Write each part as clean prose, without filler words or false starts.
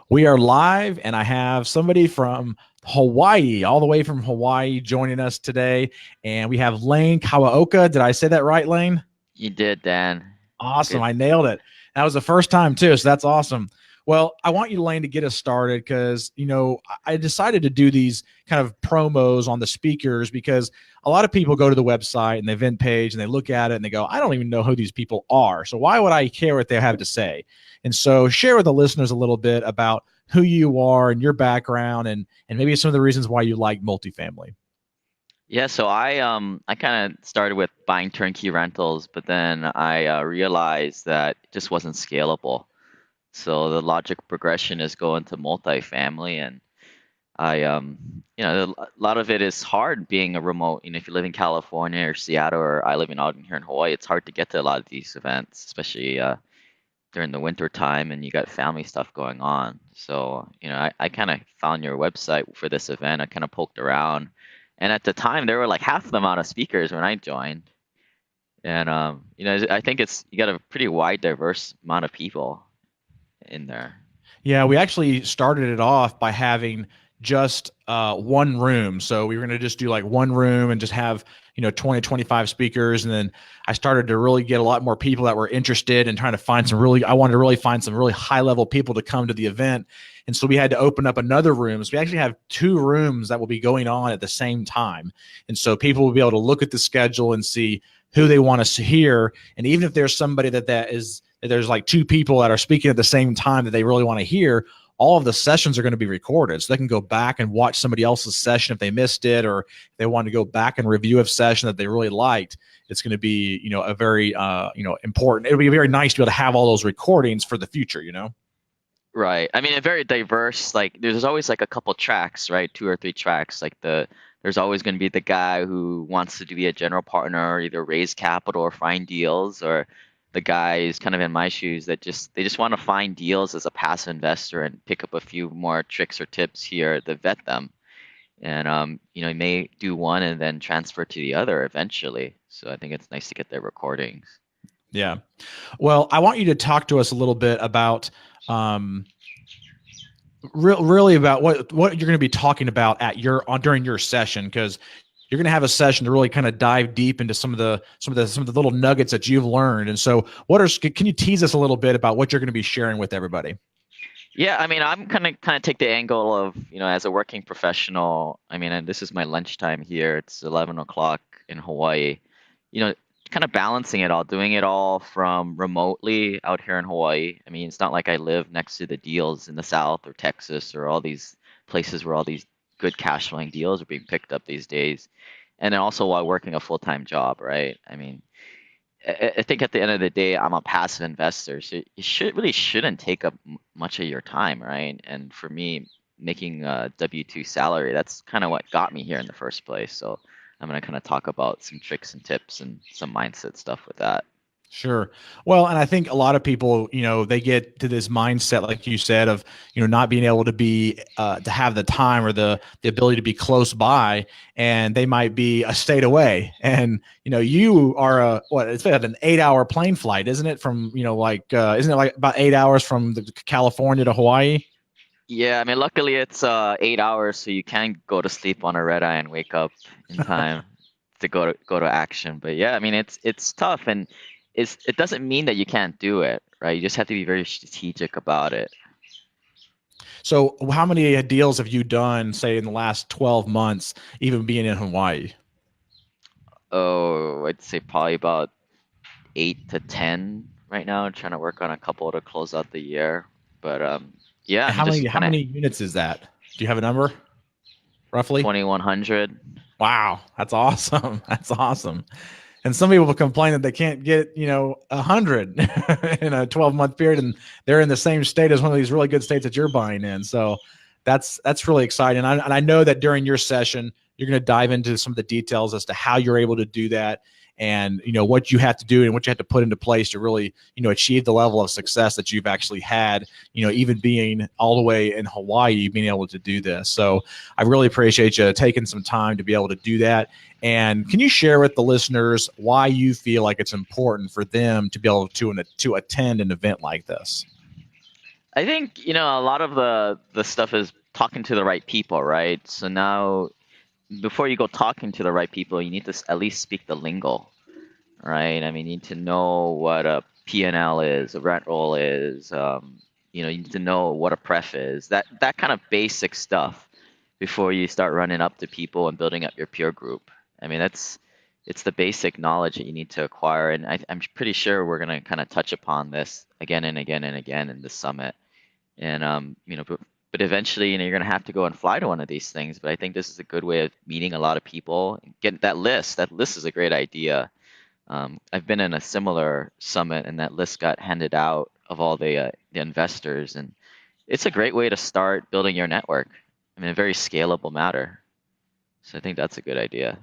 We are live, and I have somebody from Hawaii, all the way from Hawaii, joining us today. And we have Lane Kawaoka. Did I say that right, Lane? You did, Dan. Awesome. Good. I nailed it. That was the first time, too. So that's awesome. Well, I want you, Lane, to get us started because, I decided to do these kind of promos on the speakers because a lot of people go to the website and the event page and they look at it and they go, I don't even know who these people are. So why would I care what they have to say? And so share with the listeners a little bit about who you are and your background and maybe some of the reasons why you like multifamily. Yeah, so I kind of started with buying turnkey rentals, but then I realized that it just wasn't scalable. So the logic progression is go into multifamily, and a lot of it is hard being a remote. If you live in California or Seattle, or I live out here in Hawaii, it's hard to get to a lot of these events, especially during the winter time, and you got family stuff going on. So, I kind of found your website for this event. I kind of poked around, and at the time there were like half the amount of speakers when I joined. And I think it's you got a pretty wide, diverse amount of people in there. Yeah, we actually started it off by having just one room. So we were going to just do like one room and just have, 20, 25 speakers. And then I started to really get a lot more people that were interested in trying to find I wanted to really find some really high level people to come to the event. And so we had to open up another room. So we actually have two rooms that will be going on at the same time. And so people will be able to look at the schedule and see who they want to hear. And even if there's somebody that there's like two people that are speaking at the same time that they really want to hear, all of the sessions are going to be recorded. So they can go back and watch somebody else's session if they missed it, or if they want to go back and review a session that they really liked. It's going to be, a very, important. It'll be very nice to be able to have all those recordings for the future. Right. I mean, a very diverse. Like, there's always like a couple tracks, right? Two or three tracks. There's always going to be the guy who wants to be a general partner, or either raise capital or find deals, or the guy who's kind of in my shoes that they just want to find deals as a passive investor and pick up a few more tricks or tips here to vet them. And you may do one and then transfer to the other eventually. So I think it's nice to get their recordings. Yeah. Well, I want you to talk to us a little bit about um, really about what you're going to be talking about during your session, because you're going to have a session to really kind of dive deep into some of the little nuggets that you've learned. And so can you tease us a little bit about what you're going to be sharing with everybody? Yeah, I mean, I'm kind of take the angle of, as a working professional. I mean, and this is my lunchtime here. It's 11 o'clock in Hawaii. You know, kind of balancing it all, doing it all from remotely out here in Hawaii. I mean, it's not like I live next to the deals in the South or Texas or all these places where all these good cash flowing deals are being picked up these days. And then also while working a full-time job, right? I mean, I think at the end of the day, I'm a passive investor, so it shouldn't take up much of your time, right? And for me, making a W-2 salary, that's kind of what got me here in the first place. So I'm gonna kind of talk about some tricks and tips and some mindset stuff with that. Sure. Well, and I think a lot of people, they get to this mindset, like you said, of, not being able to have the time or the ability to be close by, and they might be a state away. And, you are it's an 8 hour plane flight, isn't it? From, isn't it like about 8 hours from California to Hawaii? Yeah, I mean, luckily it's 8 hours, so you can go to sleep on a red eye and wake up in time to go to action. But yeah, I mean, it's tough, and it doesn't mean that you can't do it, right? You just have to be very strategic about it. So how many deals have you done, say, in the last 12 months, even being in Hawaii? Oh, I'd say probably about 8 to 10 right now. I'm trying to work on a couple to close out the year. But yeah, I And mean, just how kind of many units is that? Do you have a number roughly? 2100. Wow, that's awesome. That's awesome. And some people complain that they can't get, 100 in a 12-month period, and they're in the same state as one of these really good states that you're buying in. So that's really exciting. And I know that during your session, you're going to dive into some of the details as to how you're able to do that, and what you have to do and what you have to put into place to really achieve the level of success that you've actually had, even being all the way in Hawaii, being able to do this. So I really appreciate you taking some time to be able to do that. And can you share with the listeners why you feel like it's important for them to be able to attend an event like this? I think, a lot of the stuff is talking to the right people, right? So now, before you go talking to the right people, you need to at least speak the lingo, right? I mean, you need to know what a P&L is, a rent roll is. You need to know what a pref is. That kind of basic stuff before you start running up to people and building up your peer group. I mean, it's the basic knowledge that you need to acquire, and I'm pretty sure we're gonna kind of touch upon this again and again and again in this summit. And but eventually, you're gonna have to go and fly to one of these things. But I think this is a good way of meeting a lot of people. Get that list. That list is a great idea. I've been in a similar summit, and that list got handed out of all the investors, and it's a great way to start building your network. I mean, a very scalable matter. So I think that's a good idea.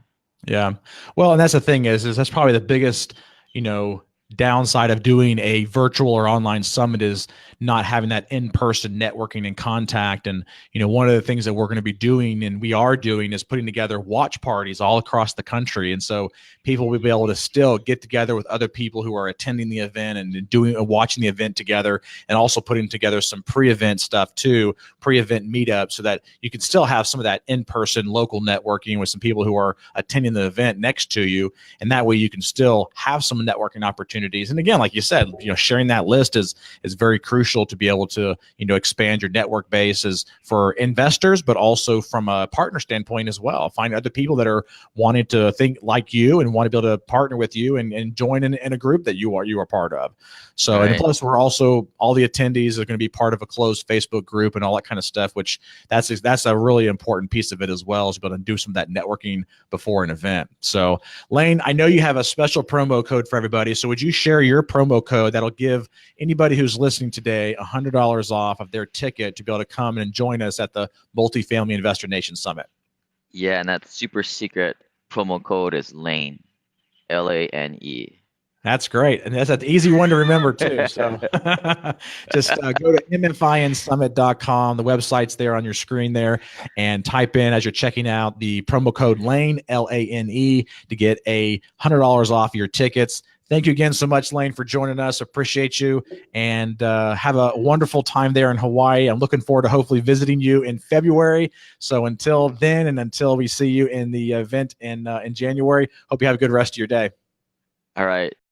Yeah. Well, and that's the thing is that's probably the biggest, you know, downside of doing a virtual or online summit is not having that in-person networking and contact. And, one of the things that we're going to be doing and we are doing is putting together watch parties all across the country. And so people will be able to still get together with other people who are attending the event and doing watching the event together, and also putting together some pre-event stuff too, pre-event meetups, so that you can still have some of that in-person local networking with some people who are attending the event next to you. And that way you can still have some networking opportunities. And again, like you said, sharing that list is very crucial to be able to, expand your network bases for investors, but also from a partner standpoint as well. Find other people that are wanting to think like you and want to be able to partner with you and join in a group that you are part of. So, and Right. plus we're also, all the attendees are going to be part of a closed Facebook group and all that kind of stuff, which that's a really important piece of it as well, is be able to do some of that networking before an event. So Lane, I know you have a special promo code for everybody. So would you share your promo code that'll give anybody who's listening today $100 off of their ticket to be able to come and join us at the Multifamily Investor Nation Summit? Yeah, and that super secret promo code is Lane, Lane. That's great. And that's an easy one to remember too. So just go to mfinsummit.com. The website's there on your screen there, and type in, as you're checking out, the promo code Lane, Lane, to get $100 off your tickets. Thank you again so much, Lane, for joining us. Appreciate you, and have a wonderful time there in Hawaii. I'm looking forward to hopefully visiting you in February. So until then, and until we see you in the event in January, hope you have a good rest of your day. All right.